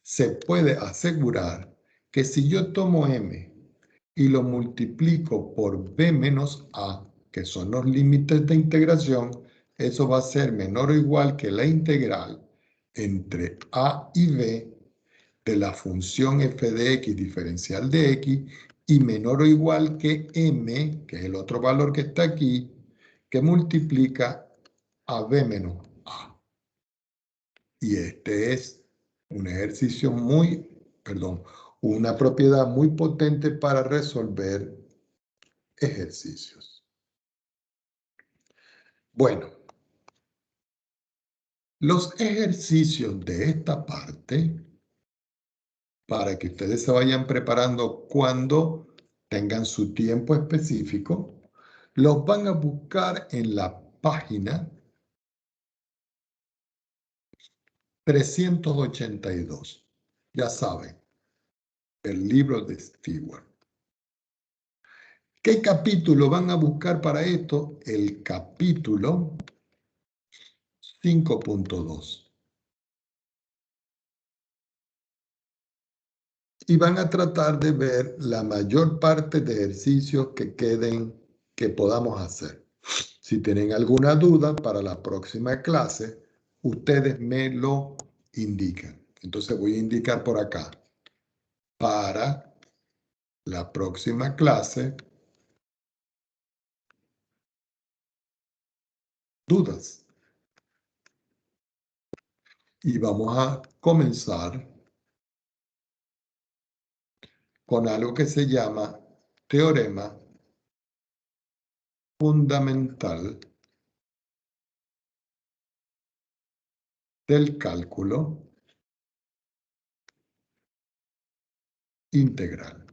se puede asegurar que si yo tomo m y lo multiplico por b menos a, que son los límites de integración, eso va a ser menor o igual que la integral entre a y b de la función f de x diferencial de x y menor o igual que m, que es el otro valor que está aquí, que multiplica a b menos a. Y este es un ejercicio una propiedad muy potente para resolver ejercicios. Bueno, los ejercicios de esta parte, para que ustedes se vayan preparando cuando tengan su tiempo específico, los van a buscar en la página 382. Ya saben, el libro de Stewart. ¿Qué capítulo van a buscar para esto? El capítulo 5.2. Y van a tratar de ver la mayor parte de ejercicios que queden, que podamos hacer. Si tienen alguna duda para la próxima clase, ustedes me lo indican. Entonces voy a indicar por acá. Para la próxima clase, dudas. Y vamos a comenzar con algo que se llama teorema fundamental del cálculo integral.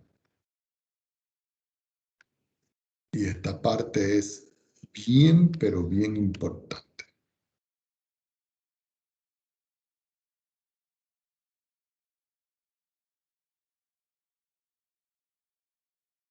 Y esta parte es bien, pero bien importante.